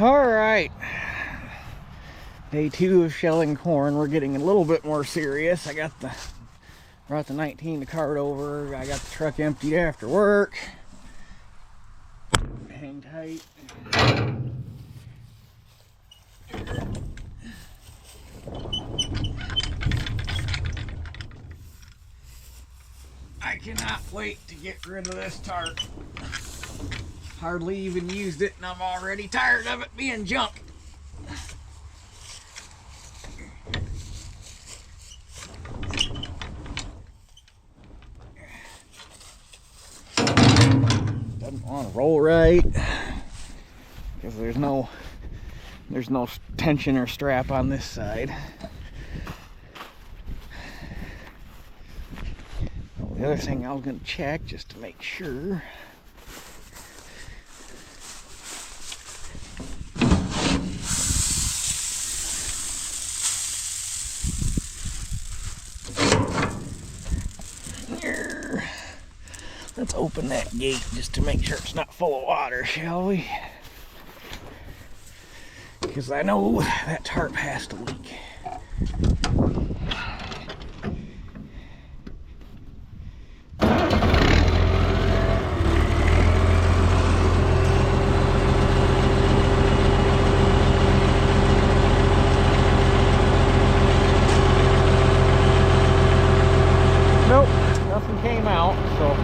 All right, day 2 of shelling corn. We're getting a little bit more serious. Brought the 19 to cart over. I got the truck emptied after work. Hang tight. I cannot wait to get rid of this tarp. Hardly even used it and I'm already tired of it being junk. Doesn't want to roll right because there's no tension or strap on this side. The other thing I was going to check just to make sure. Here. Let's open that gate just to make sure it's not full of water, shall we? Because I know that tarp has to leak. Nope, nothing came out, so.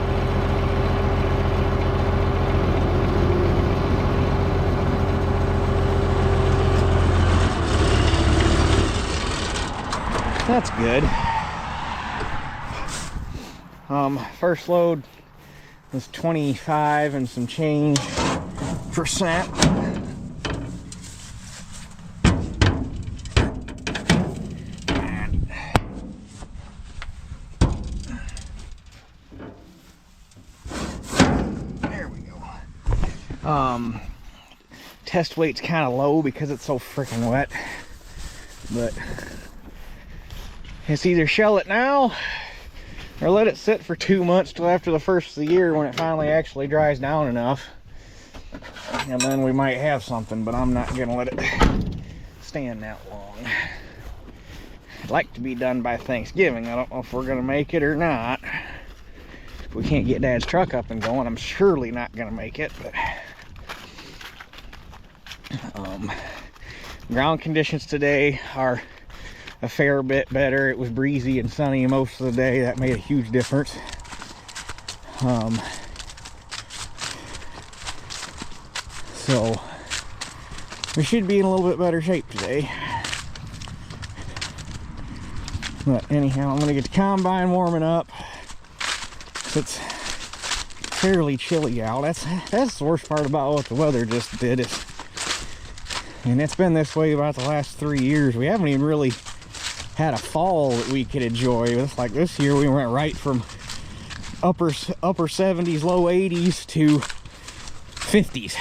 That's good. First load was 25 and some change percent. And there we go. Test weight's kind of low because it's so freaking wet, but it's either shell it now or let it sit for 2 months till after the first of the year when it finally actually dries down enough, and then we might have something, but I'm not gonna let it stand that long. I'd like to be done by Thanksgiving. I don't know if we're gonna make it or not. If we can't get Dad's truck up and going, I'm surely not gonna make it, but ground conditions today are a fair bit better. It was breezy and sunny most of the day. That made a huge difference. So we should be in a little bit better shape today. But anyhow, I'm gonna get the combine warming up. It's fairly chilly out. That's the worst part about what the weather just did. And it's been this way about the last 3 years. We haven't even really had a fall that we could enjoy. It's like this year we went right from upper 70s, low 80s to 50s,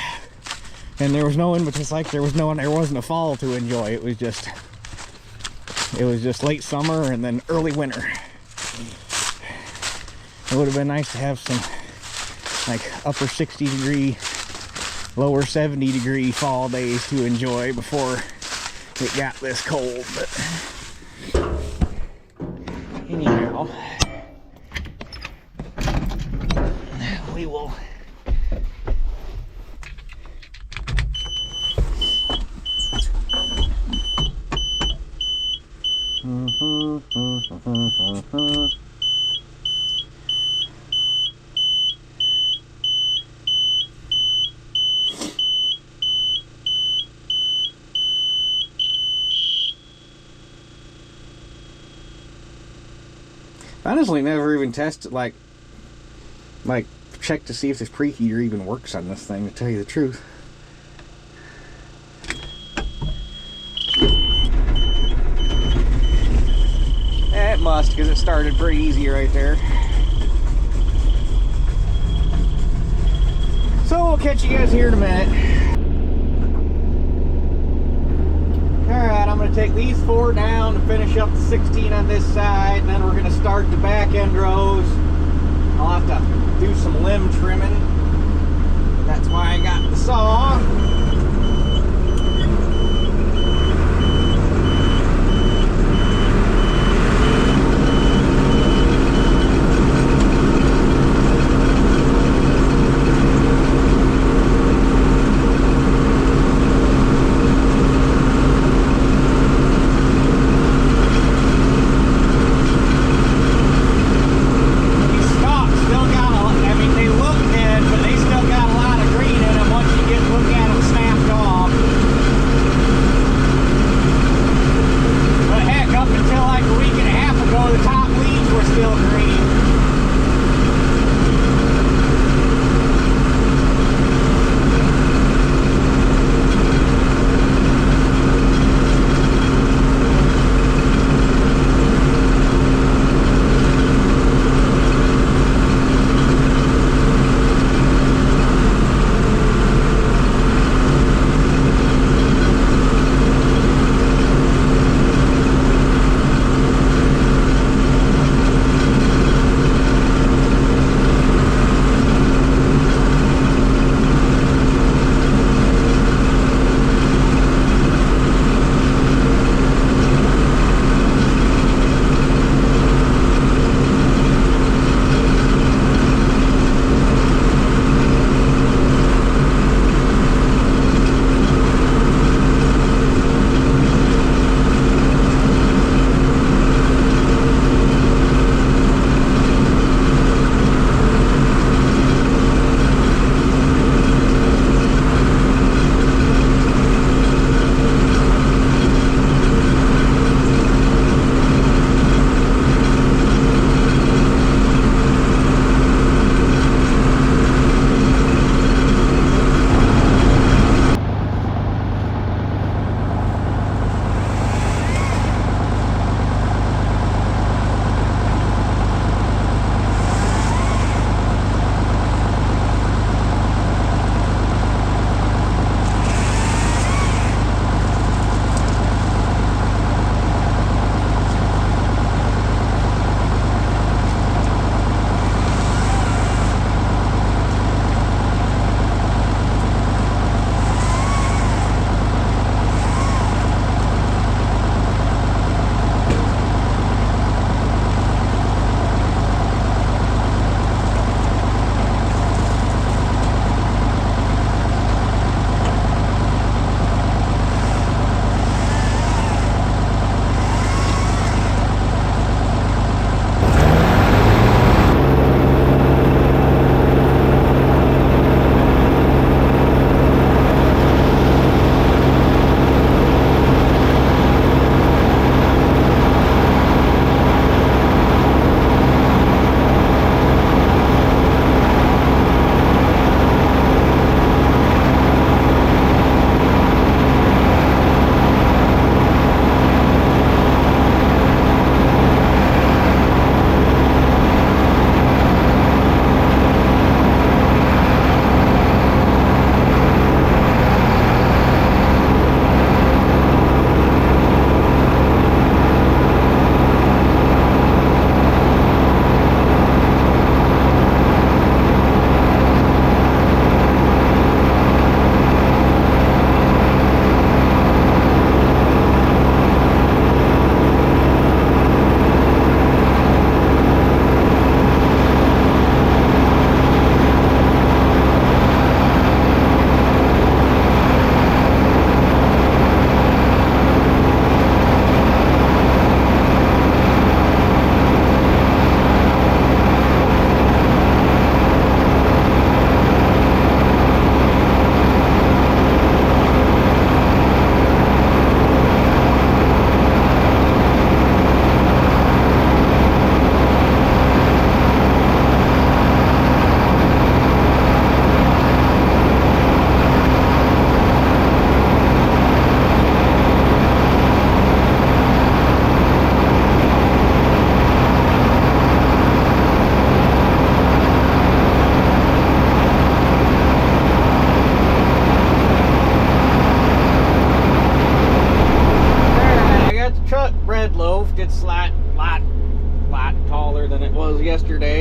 and there was no in between. It's like there wasn't a fall to enjoy. It was just late summer and then early winter. It would have been nice to have some like upper 60 degree, lower 70 degree fall days to enjoy before it got this cold, but anyhow, we will honestly never even tested, like check to see if this preheater even works on this thing, to tell you the truth. It must, because it started pretty easy right there. So we'll catch you guys here in a minute. Alright, I'm going to take these 4 down to finish up the 16 on this side, and then we're going to start the back end rows. I'll have to do some limb trimming. That's why I got the saw.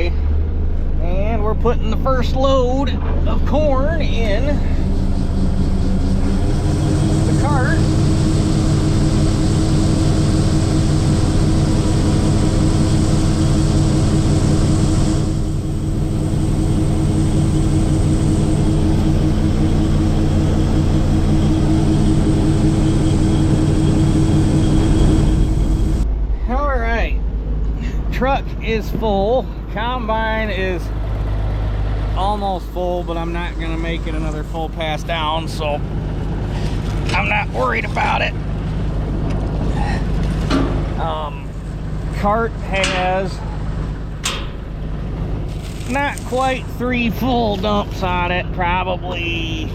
day, and we're putting the first load of corn in the cart. Truck is full, combine is almost full, but I'm not gonna make it another full pass down, so I'm not worried about it. Cart has not quite 3 full dumps on it, probably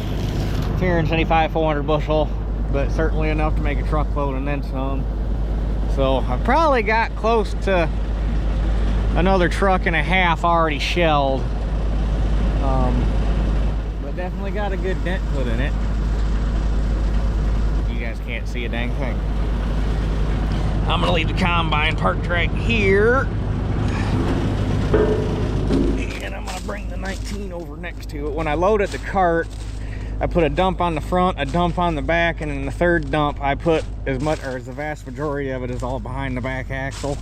375, 400 bushel, but certainly enough to make a truckload and then some. So I've probably got close to another truck and a half already shelled, but definitely got a good dent put in it. You guys can't see a dang thing. I'm gonna leave the combine parked right here, and I'm gonna bring the 19 over next to it. When I loaded the cart, I put a dump on the front, a dump on the back, and in the third dump I put as much, or as the vast majority of it is all behind the back axle,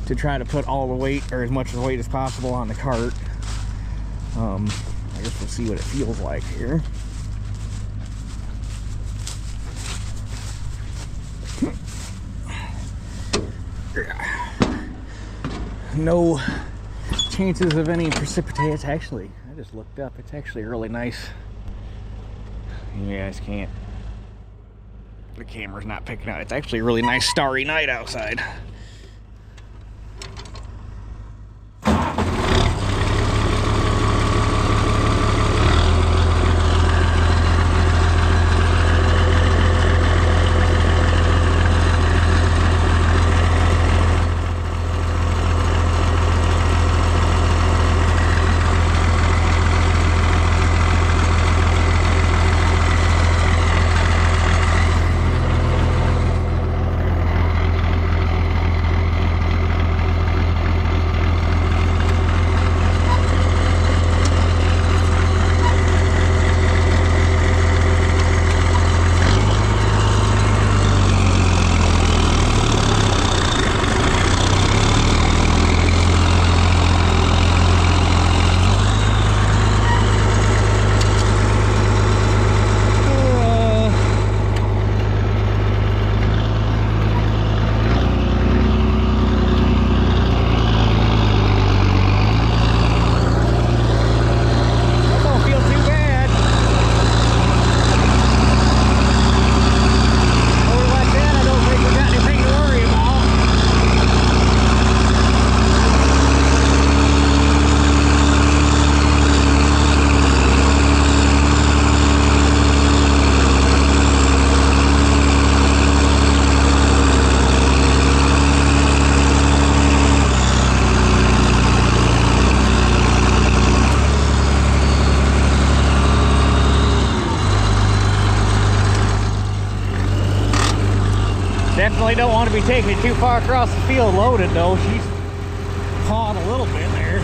to try to put all the weight, or as much of the weight as possible, on the cart. I guess we'll see what it feels like here. No chances of any precipitate. It's actually, I just looked up, it's actually really nice. You guys can't, the camera's not picking up. It's actually a really nice starry night outside. Definitely don't want to be taking it too far across the field loaded though. She's pawing a little bit there.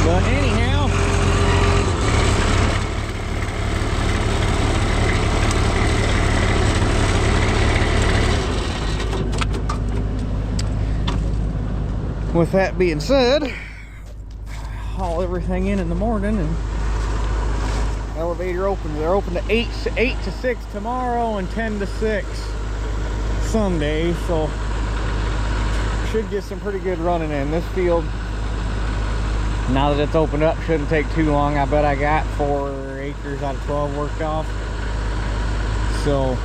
But anyhow, with that being said, haul everything in the morning, and elevator opens. They're open to 8 to 6 tomorrow and 10 to 6 Sunday, so should get some pretty good running in. This field, now that it's opened up, shouldn't take too long. I bet I got 4 acres out of 12 worked off. So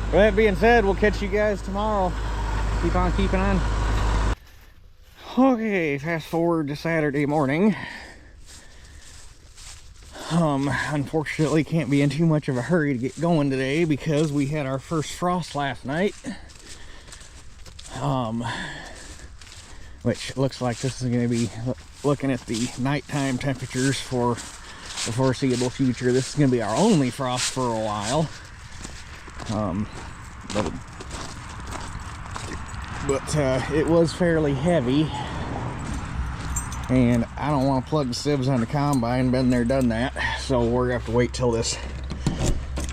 with that being said, we'll catch you guys tomorrow. Keep on keeping on. Okay, fast forward to Saturday morning. Unfortunately can't be in too much of a hurry to get going today because we had our first frost last night. Which looks like this is going to be, looking at the nighttime temperatures for the foreseeable future, this is going to be our only frost for a while. But but it was fairly heavy. And I don't want to plug the sieves on the combine. Been there, done that. So we're gonna have to wait till this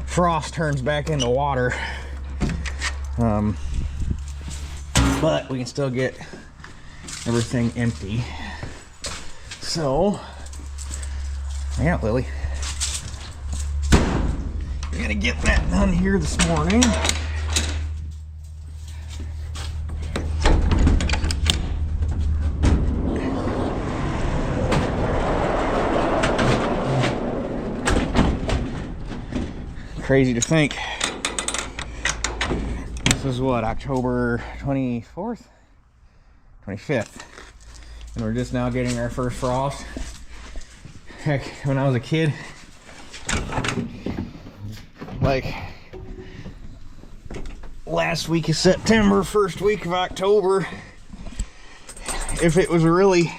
frost turns back into water. But we can still get everything empty. So, yeah, Lily. We're gonna get that done here this morning. Crazy to think. This is what, October 24th? 25th. And we're just now getting our first frost. Heck, when I was a kid, like last week of September, first week of October, if it was a really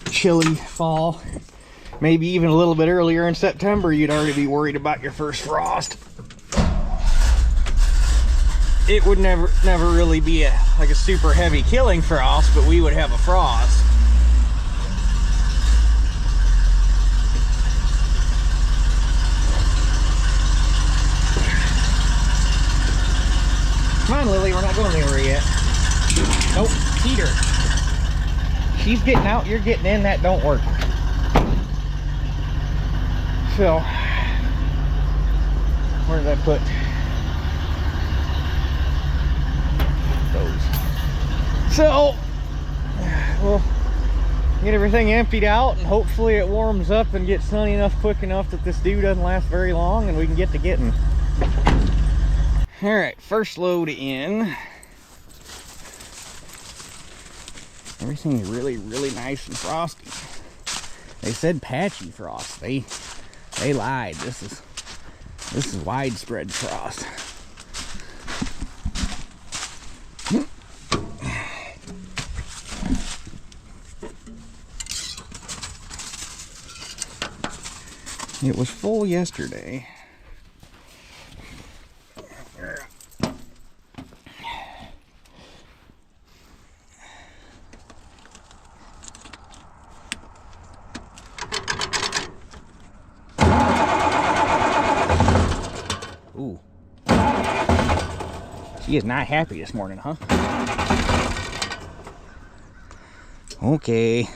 chilly fall, maybe even a little bit earlier in September, you'd already be worried about your first frost. It would never really be like a super heavy killing frost, but we would have a frost. Come on, Lily, we're not going anywhere yet. Nope, Peter. She's getting out, you're getting in, that don't work. So, where did I put those? So, we'll get everything emptied out and hopefully it warms up and gets sunny enough quick enough that this dew doesn't last very long and we can get to getting. Alright, first load in. Everything's really nice and frosty. They said patchy frost. They lied. This is widespread frost. It was full yesterday. Ooh. She is not happy this morning, huh? Okay.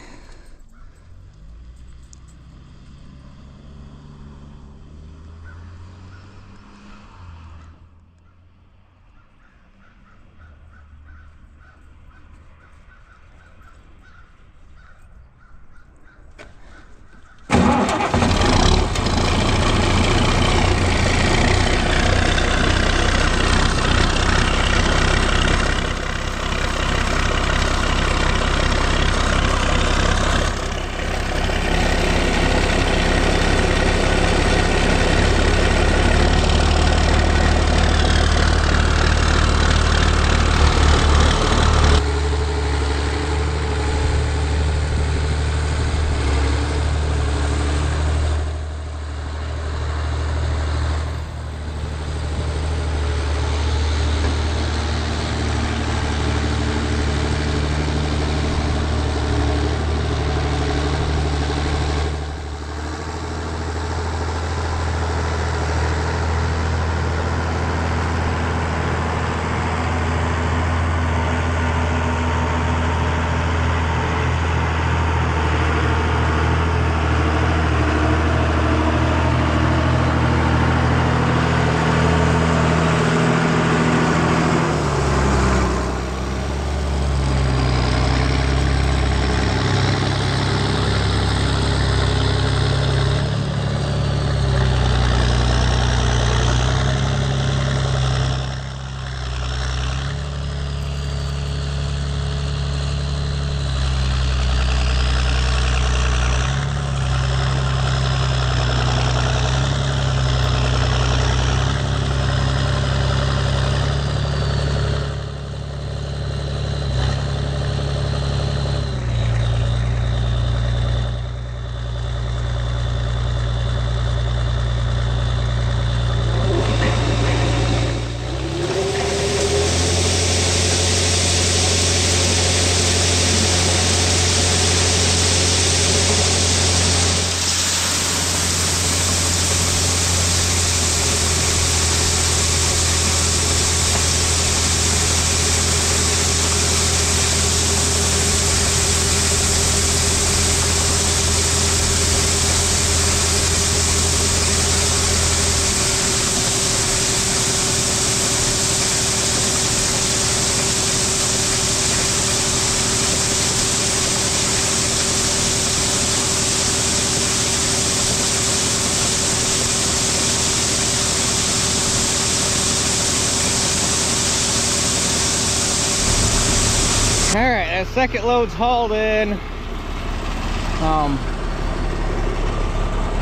Alright, that second load's hauled in.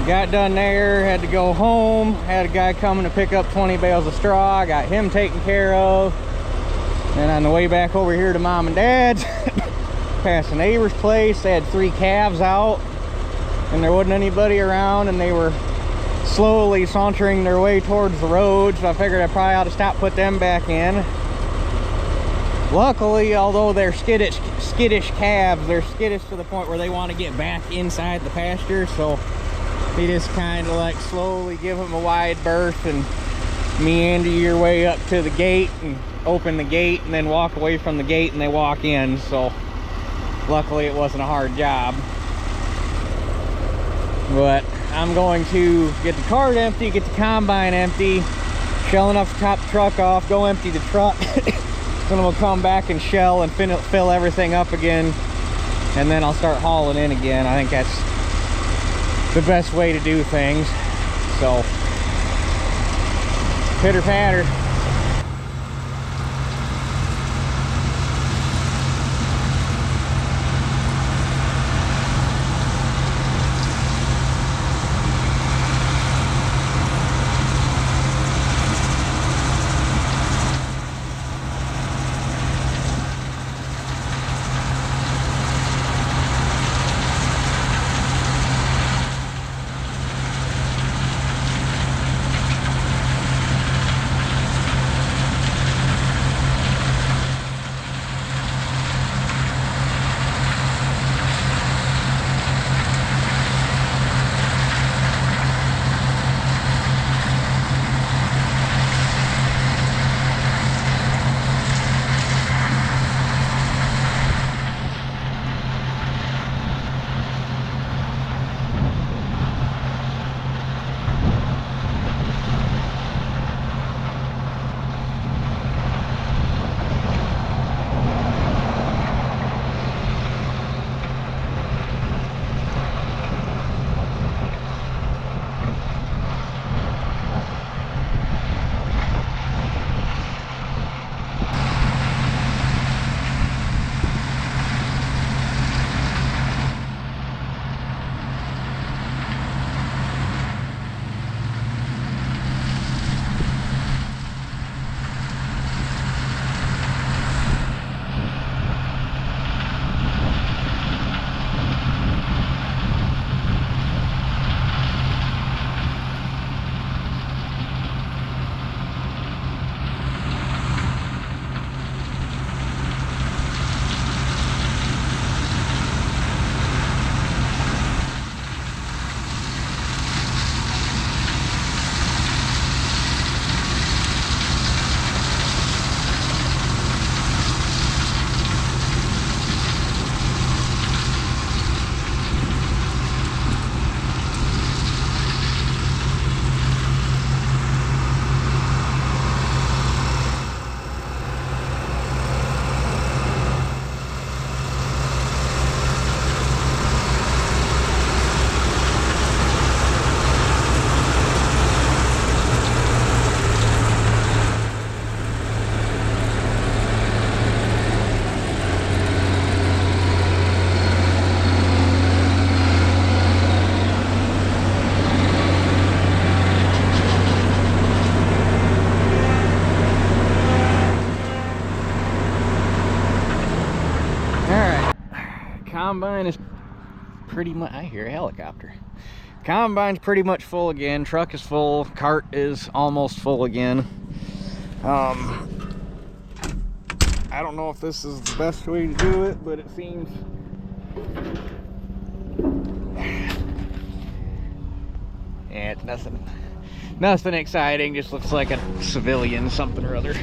Got done there, had to go home. Had a guy coming to pick up 20 bales of straw. Got him taken care of. And on the way back over here to Mom and Dad's, past a neighbor's place, they had 3 calves out. And there wasn't anybody around, and they were slowly sauntering their way towards the road. So I figured I probably ought to stop, put them back in. Luckily, although they're skittish calves, they're skittish to the point where they want to get back inside the pasture. So you just kind of like slowly give them a wide berth and meander your way up to the gate and open the gate and then walk away from the gate and they walk in. So luckily it wasn't a hard job. But I'm going to get the cart empty, get the combine empty, shell enough to top the truck off, go empty the truck. Then we'll come back and shell and fill everything up again, and then I'll start hauling in again. I think that's the best way to do things. So, pitter patter. Combine is pretty much, I hear a helicopter. Combine's pretty much full again. Truck is full. Cart is almost full again. I don't know if this is the best way to do it, but it seems yeah, it's nothing exciting. Just looks like a civilian something or other.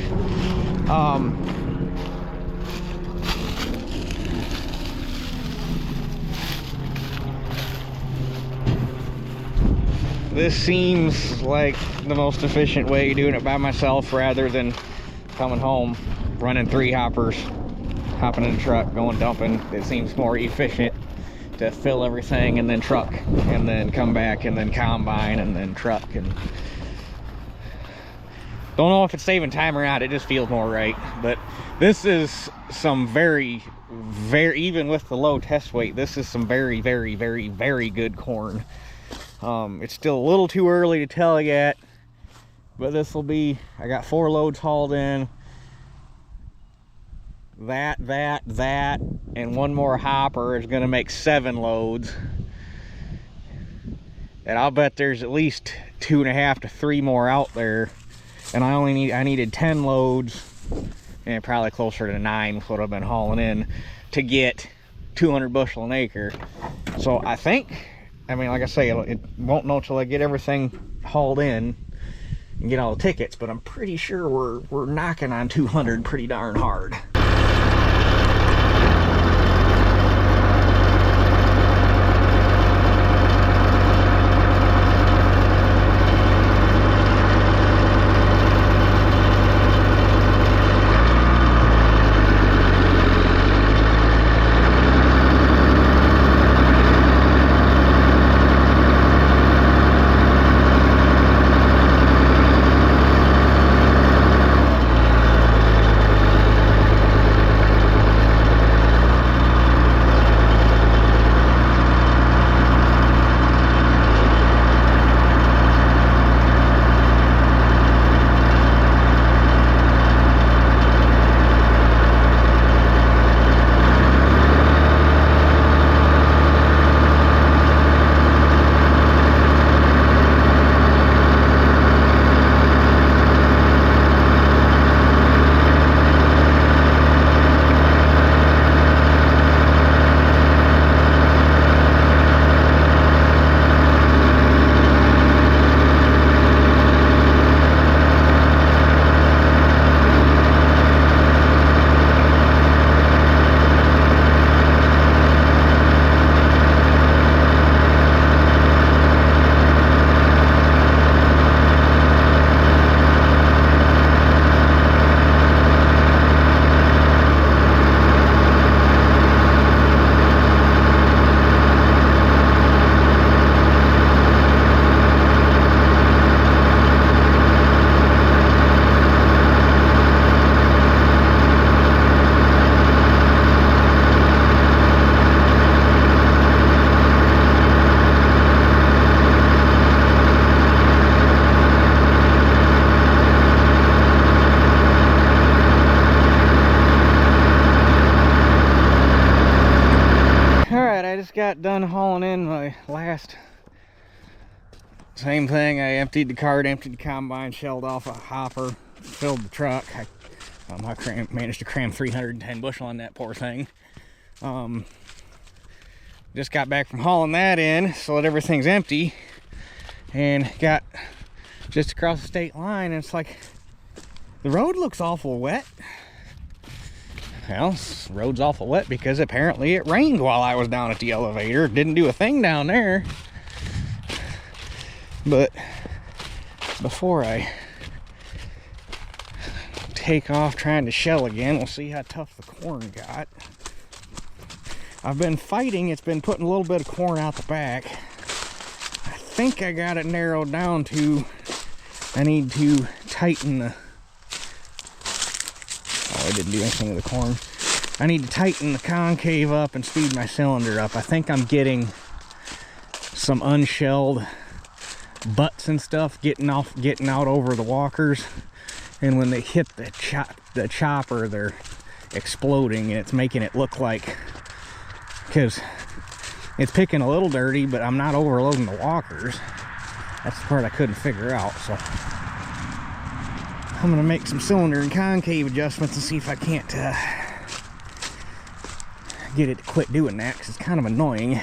This seems like the most efficient way, doing it by myself rather than coming home, running 3 hoppers, hopping in the truck, going dumping. It seems more efficient to fill everything and then truck, and then come back and then combine and then truck. And Don't know if it's saving time or not. It just feels more right. But this is some very, even with the low test weight, this is some very, very, very, very good corn. It's still a little too early to tell yet, but this will be, I got 4 loads hauled in. That, and one more hopper is gonna make 7 loads. And I'll bet there's at least 2.5 to 3 more out there. And I needed 10 loads, and probably closer to 9 with what I've been hauling in to get 200 bushel an acre. So I think, I mean, like I say, it won't know till I get everything hauled in and get all the tickets, but I'm pretty sure we're knocking on 200 pretty darn hard. Got done hauling in my last, same thing. I emptied the cart, emptied the combine, shelled off a hopper, filled the truck. I managed to cram 310 bushel on that poor thing. Just got back from hauling that in so that everything's empty, and got just across the state line, and it's like the road looks awful wet. Well, this road's awful wet because apparently it rained while I was down at the elevator. Didn't do a thing down there. But before I take off trying to shell again, we'll see how tough the corn got. I've been fighting. It's been putting a little bit of corn out the back. I think I got it narrowed down to, I need to tighten the, I didn't do anything with the corn. I need to tighten the concave up and speed my cylinder up. I think I'm getting some unshelled butts and stuff getting out over the walkers, and when they hit the chopper, they're exploding, and it's making it look like, because it's picking a little dirty, but I'm not overloading the walkers. That's the part I couldn't figure out. So I'm gonna make some cylinder and concave adjustments and see if I can't get it to quit doing that, because it's kind of annoying.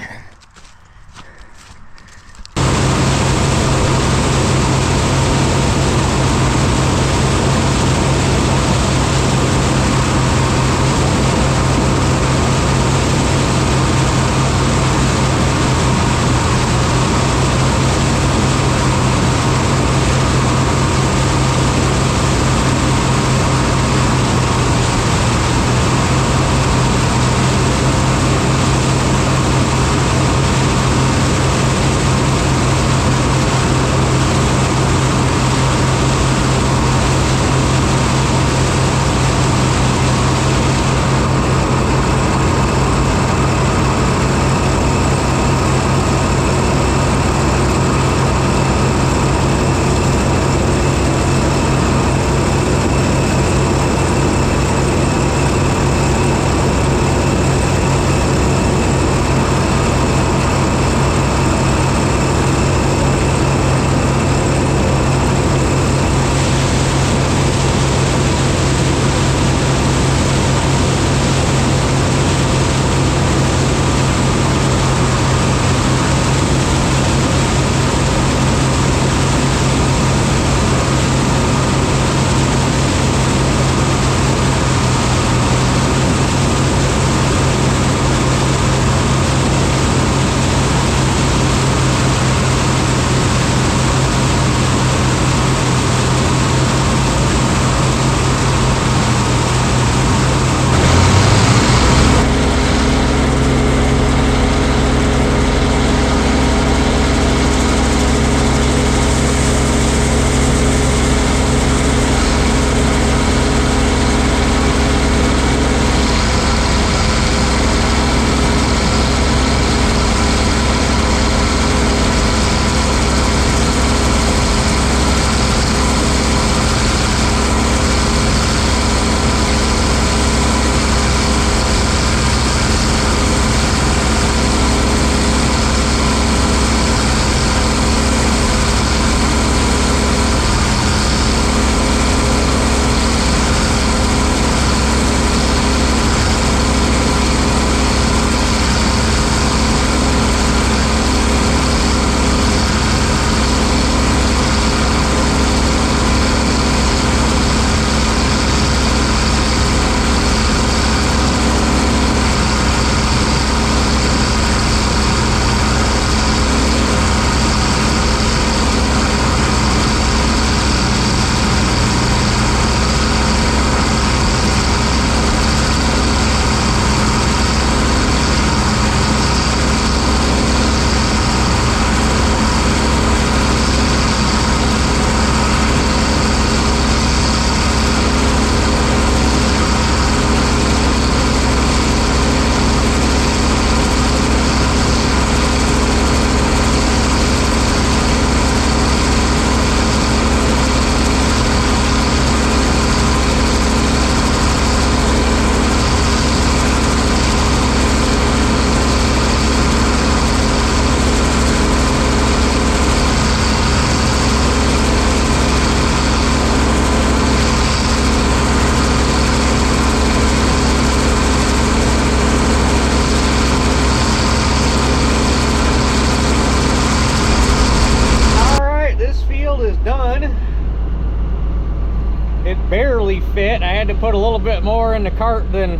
to put a little bit more in the cart than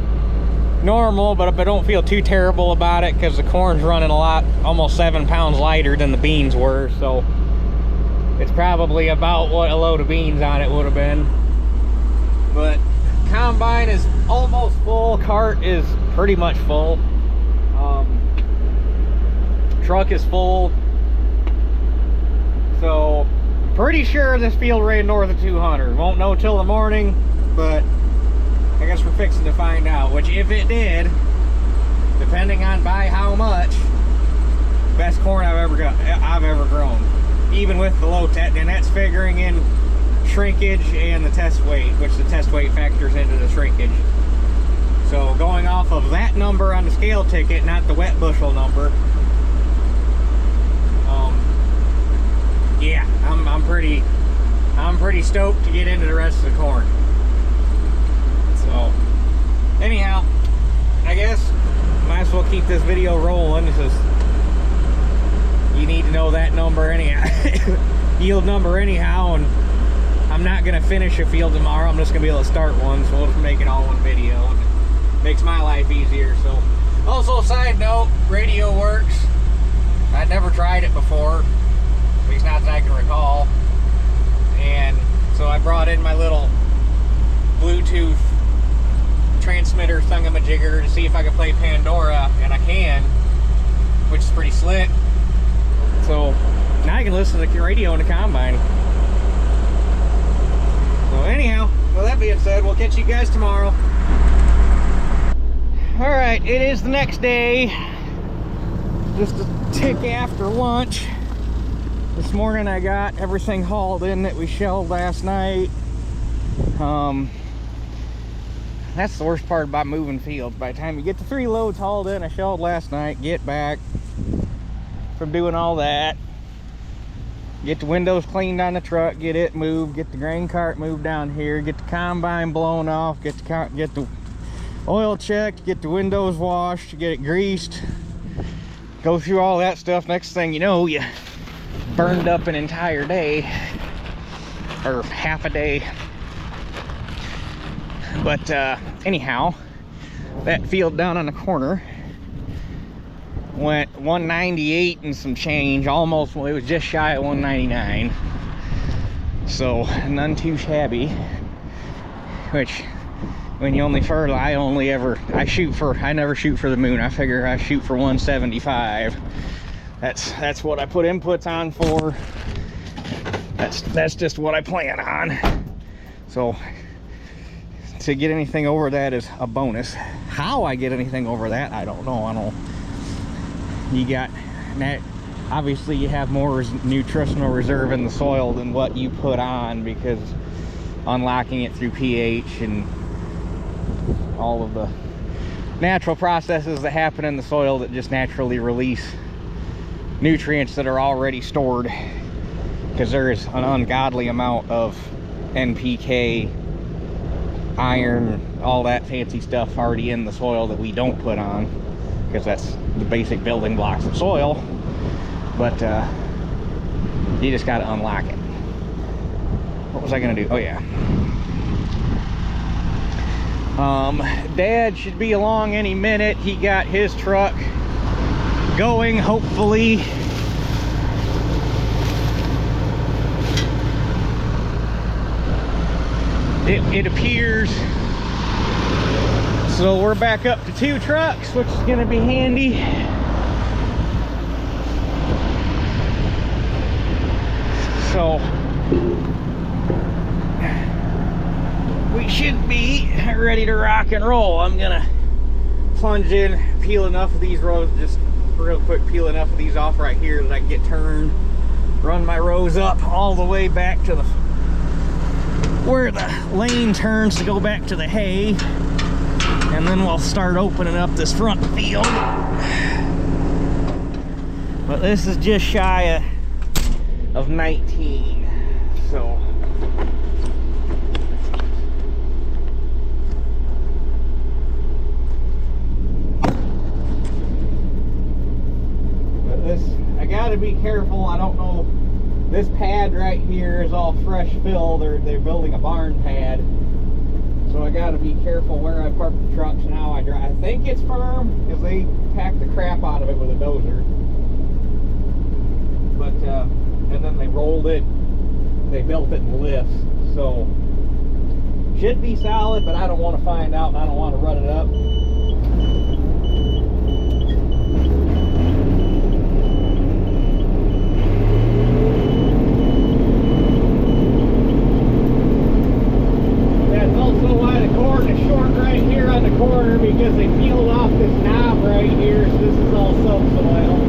normal, but I don't feel too terrible about it because the corn's running a lot, almost 7 pounds lighter than the beans were, so it's probably about what a load of beans on it would have been. But combine is almost full, cart is pretty much full, truck is full, so pretty sure this field ran north of 200. Won't know till the morning, but I guess we're fixing to find out. Which, if it did, depending on by how much, best corn I've ever grown, even with the low test, and that's figuring in shrinkage and the test weight, which the test weight factors into the shrinkage. So going off of that number on the scale ticket, not the wet bushel number, yeah, I'm pretty stoked to get into the rest of the corn. So anyhow, I guess might as well keep this video rolling because you need to know that number anyhow, yield number anyhow, and I'm not gonna finish a field tomorrow. I'm just gonna be able to start one, so we'll just make it all one video. And it makes my life easier. So, also side note, radio works. I'd never tried it before. At least not that I can recall. And so I brought in my little Bluetooth transmitter thingamajigger to see if I could play Pandora, and I can, which is pretty slick. So now I can listen to the radio in the combine. So anyhow, well, that being said, we'll catch you guys tomorrow. Alright, it is the next day. Just a tick after lunch. This morning I got everything hauled in that we shelled last night. That's the worst part about moving fields. By the time you get the 3 loads hauled in, I shelled last night, get back from doing all that, get the windows cleaned on the truck, get it moved, get the grain cart moved down here, get the combine blown off, get the oil checked, get the windows washed, get it greased, go through all that stuff. Next thing you know, you burned up an entire day or half a day. But anyhow, that field down on the corner went 198 and some change, almost, well, it was just shy of 199, so none too shabby. Which, when you only fertile, I never shoot for the moon. I figure I shoot for 175. That's what I put inputs on for. That's just what I plan on. So to get anything over that is a bonus. How I get anything over that, I don't know. You got that, obviously you have more nutritional reserve in the soil than what you put on, because unlocking it through pH and all of the natural processes that happen in the soil that just naturally release nutrients that are already stored, because there is an ungodly amount of NPK, iron, all that fancy stuff already in the soil that we don't put on, because that's the basic building blocks of soil. But you just got to unlock it. What was I gonna do? Oh yeah, Dad should be along any minute. He got his truck going, hopefully. It appears. So we're back up to 2 trucks, which is gonna be handy. So we should be ready to rock and roll. I'm gonna plunge in, peel enough of these rows, just real quick, peel enough of these off right here that I can get turned, run my rows up all the way back to the where the lane turns to go back to the hay, and then we'll start opening up this front field. But this is just shy of 19, so but this, I gotta be careful. I don't know, this pad right here is all fresh fill. They're building a barn pad, So I got to be careful where I park the trucks and how I drive. I think it's firm because they packed the crap out of it with a dozer. But and then they rolled it. They built it in lifts, so should be solid. But I don't want to find out. And I don't want to run it up. That's also why the cord is short right here on the corner, because they peeled off this knob right here. So this is all subsoil.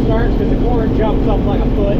Starts because the cord jumps up like a foot.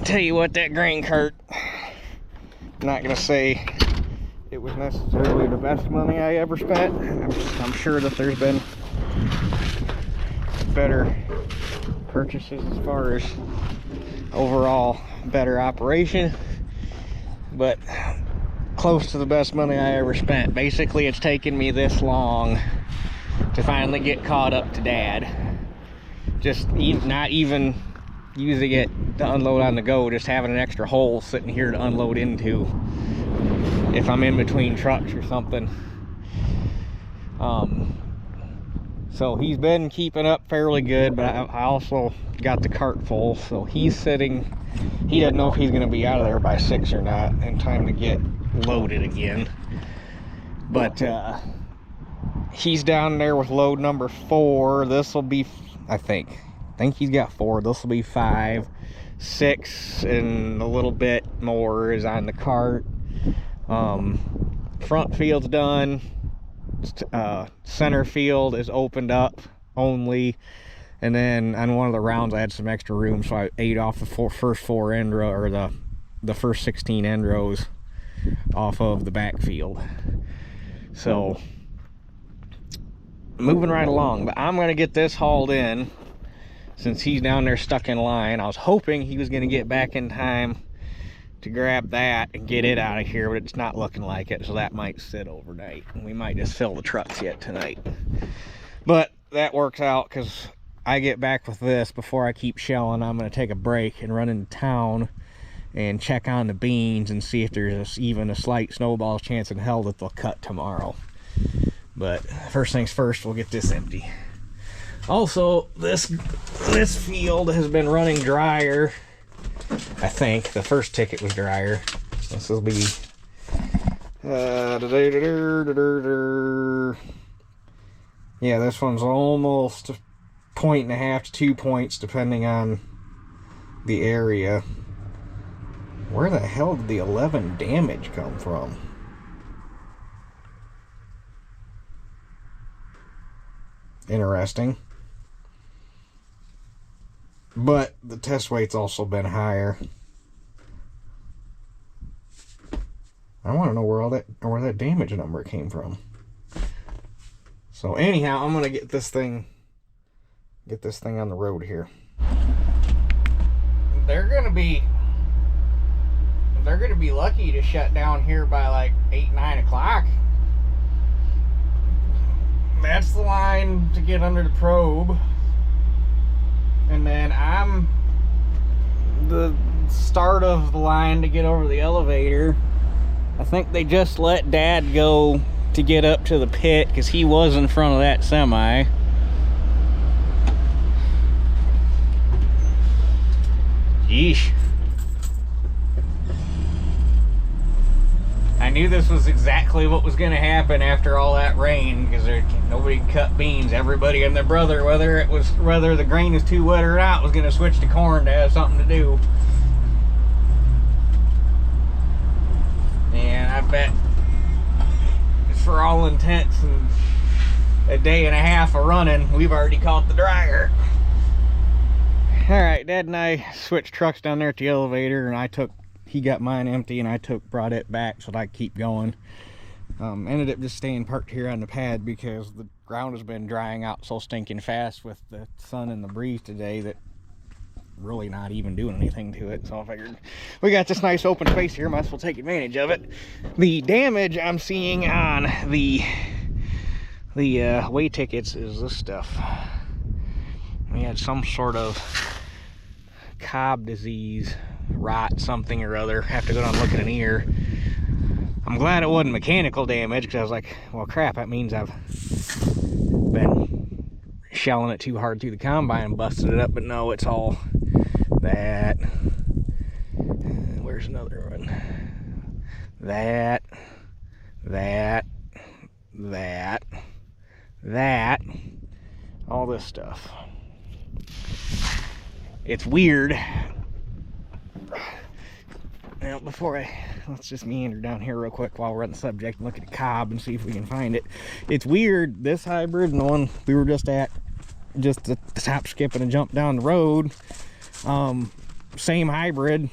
tell you what, that grain cart, I'm not gonna say it was necessarily the best money I ever spent. I'm sure that there's been better purchases as far as overall better operation, but close to the best money I ever spent. Basically, it's taken me this long to finally get caught up to Dad. Just not even using it to unload on the go, just having an extra hole sitting here to unload into if I'm in between trucks or something. So he's been keeping up fairly good, but I also got the cart full, so he's sitting. He doesn't know if he's going to be out of there by 6 or not in time to get loaded again. But he's down there with load number 4. This will be, I think he's got 4. This will be 5. 6 and a little bit more is on the cart. Front field's done. Center field is opened up only, and then on one of the rounds I had some extra room, so I ate off the first 4 end row, or the first 16 end rows off of the backfield. So moving right along, but I'm gonna get this hauled in since he's down there stuck in line. I was hoping he was gonna get back in time to grab that and get it out of here, but it's not looking like it, so that might sit overnight, and we might just fill the trucks yet tonight. But that works out, because I get back with this before I keep shelling. I'm going to take a break and run into town and check on the beans and see if there's even a slight snowball's chance in hell that they'll cut tomorrow. But first things first, we'll get this empty. Also, this field has been running drier. I think the first ticket was drier. This will be yeah, this one's almost 1.5 to 2 points depending on the area. Where the hell did the 11 damage come from? Interesting. But the test weight's also been higher. I want to know where that damage number came from. So anyhow, I'm gonna get this thing on the road here. They're gonna be lucky to shut down here by like 8-9 o'clock. That's the line to get under the probe. And then I'm the start of the line to get over the elevator. I think they just let Dad go to get up to the pit because he was in front of that semi. Yeesh. I knew this was exactly what was going to happen after all that rain, because nobody cut beans. Everybody and their brother, whether the grain is too wet or not, was going to switch to corn to have something to do. And I bet, for all intents and a day and a half of running, we've already caught the dryer. Alright, Dad and I switched trucks down there at the elevator, and he got mine empty, and I brought it back so that I could keep going. Ended up just staying parked here on the pad because the ground has been drying out so stinking fast with the sun and the breeze today that really not even doing anything to it. So I figured we got this nice open space here, might as well take advantage of it. The damage I'm seeing on the weigh tickets is this stuff. We had some sort of cob disease, rot something or other. Have to go down and look at an ear. I'm glad it wasn't mechanical damage, because I was like, well crap, that means I've been shelling it too hard through the combine and busted it up. But no, it's all that. Where's another one? That, all this stuff. It's weird. Now, let's just meander down here real quick while we're on the subject and look at the cob and see if we can find it. It's weird, this hybrid and the one we were just at, just the top skip and a jump down the road, same hybrid,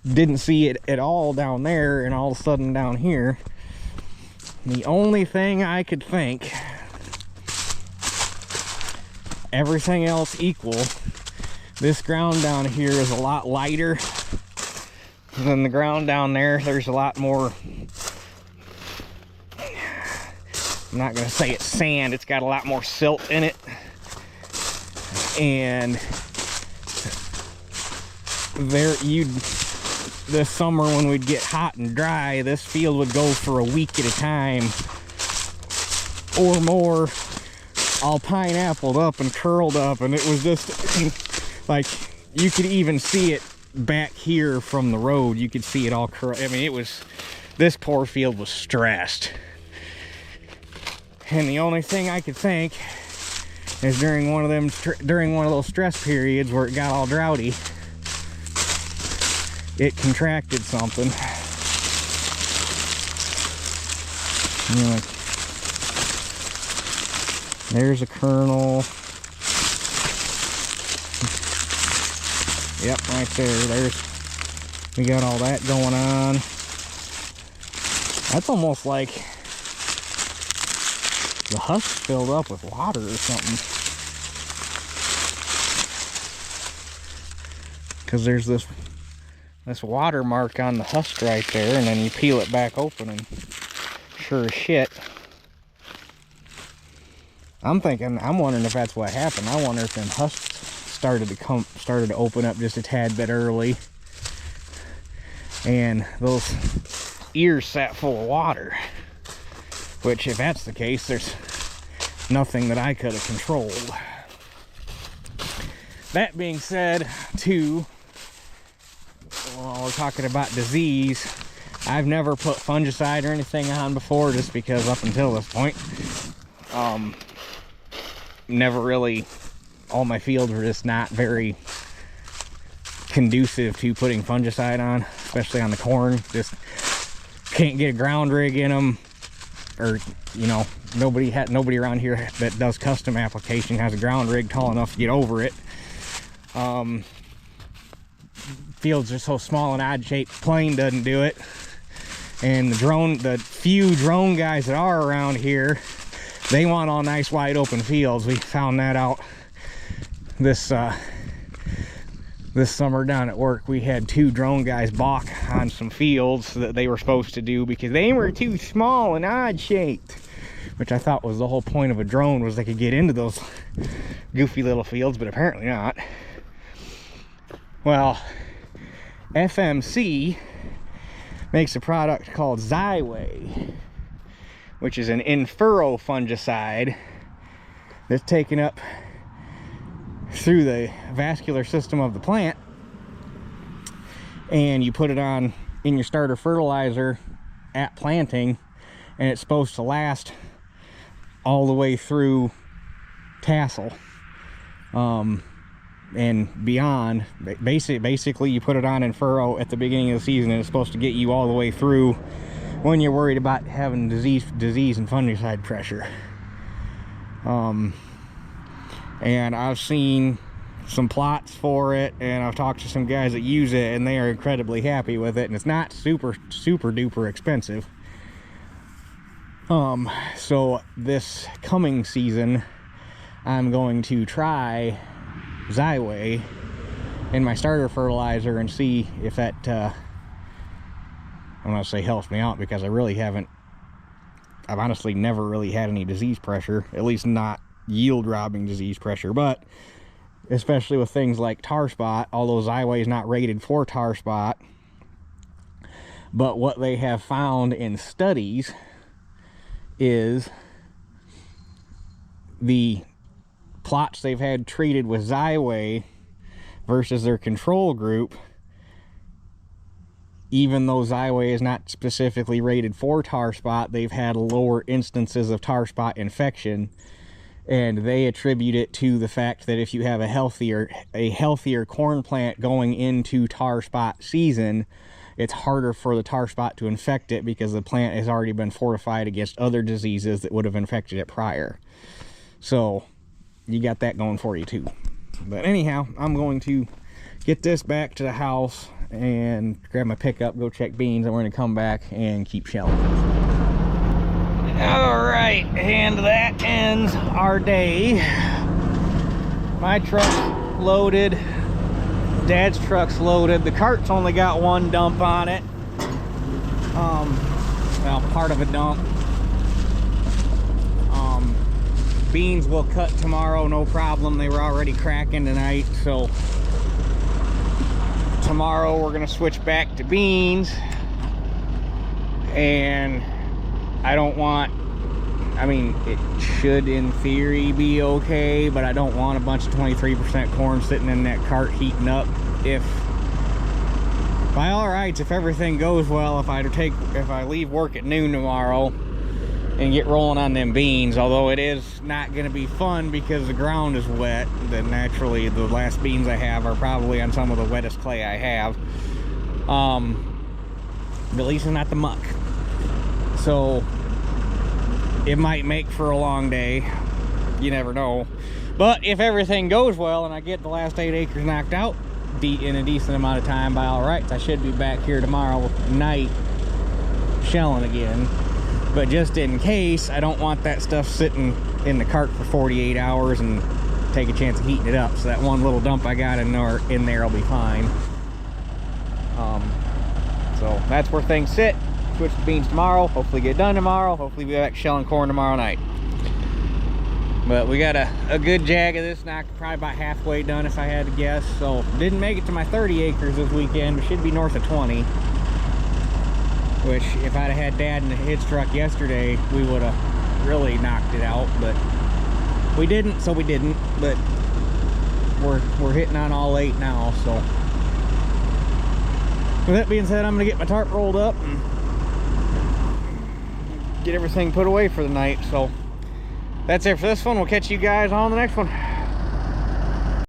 didn't see it at all down there, and all of a sudden down here. The only thing I could think, everything else equal, this ground down here is a lot lighter than the ground down there. There's a lot more, I'm not gonna say it's sand, it's got a lot more silt in it. And there, this summer when we'd get hot and dry, this field would go for a week at a time or more, all pineappled up and curled up, and it was just like, you could even see it back here from the road. You could see it all curl. I mean, it was, this poor field was stressed. And the only thing I could think is during one of those stress periods where it got all droughty, it contracted something. You know, there's a kernel. Yep, right there. We got all that going on. That's almost like the husk filled up with water or something. Because there's this water mark on the husk right there, and then you peel it back open, and sure as shit. I'm wondering if that's what happened. I wonder if them husks started to open up just a tad bit early, and those ears sat full of water. Which, if that's the case, there's nothing that I could have controlled. That being said, too, while we're talking about disease, I've never put fungicide or anything on before, just because up until this point, never really, all my fields were just not very conducive to putting fungicide on, especially on the corn. Just can't get a ground rig in them, or, you know, nobody around here that does custom application has a ground rig tall enough to get over it. Fields are so small and odd shaped, plane doesn't do it. And the few drone guys that are around here, they want all nice wide open fields. We found that out this summer down at work. We had 2 drone guys balk on some fields that they were supposed to do because they were too small and odd shaped, which I thought was the whole point of a drone, was they could get into those goofy little fields, but apparently not. Well, FMC makes a product called Xyway, which is an in-furrow fungicide that's taken up through the vascular system of the plant, and you put it on in your starter fertilizer at planting, and it's supposed to last all the way through tassel and beyond. Basically you put it on in furrow at the beginning of the season, and it's supposed to get you all the way through when you're worried about having disease and fungicide pressure. And I've seen some plots for it, and I've talked to some guys that use it, and they are incredibly happy with it, and it's not super duper expensive. So this coming season, I'm going to try Xyway in my starter fertilizer and see if that, I'm gonna say helps me out, because I've honestly never really had any disease pressure, at least not yield robbing disease pressure. But especially with things like tar spot, although Xyway is not rated for tar spot, but what they have found in studies is the plots they've had treated with Xyway versus their control group, even though Xyway is not specifically rated for tar spot, they've had lower instances of tar spot infection, and they attribute it to the fact that if you have a healthier corn plant going into tar spot season, it's harder for the tar spot to infect it, because the plant has already been fortified against other diseases that would have infected it prior. So you got that going for you too. But anyhow, I'm going to get this back to the house and grab my pickup, go check beans, and we're gonna come back and keep shelling. All right, and that ends our day. My truck's loaded, Dad's truck's loaded. The cart's only got one dump on it. Well, part of a dump. Beans will cut tomorrow, no problem. They were already cracking tonight, so tomorrow we're gonna switch back to beans. And I don't want, I mean, it should in theory be okay, but I don't want a bunch of 23% corn sitting in that cart heating up. If by all rights, if everything goes well, if I leave work at noon tomorrow and get rolling on them beans, although it is not going to be fun because the ground is wet, then naturally the last beans I have are probably on some of the wettest clay I have. But at least it's not the muck. So it might make for a long day. You never know. But if everything goes well and I get the last 8 acres knocked out in a decent amount of time, by all rights, I should be back here tomorrow night shelling again. But just in case, I don't want that stuff sitting in the cart for 48 hours and take a chance of heating it up. So that one little dump I got in there will be fine. So that's where things sit. Switch to beans tomorrow, hopefully get done tomorrow, hopefully be back shelling corn tomorrow night. But we got a good jag of this, knocked probably about halfway done if I had to guess. So didn't make it to my 30 acres this weekend, but should be north of 20. Which if I'd have had Dad in his truck yesterday, we would have really knocked it out, but we didn't, so we didn't. But we're hitting on all 8 now, so. With that being said, I'm gonna get my tarp rolled up and get everything put away for the night. So that's it for this one. We'll catch you guys on the next one.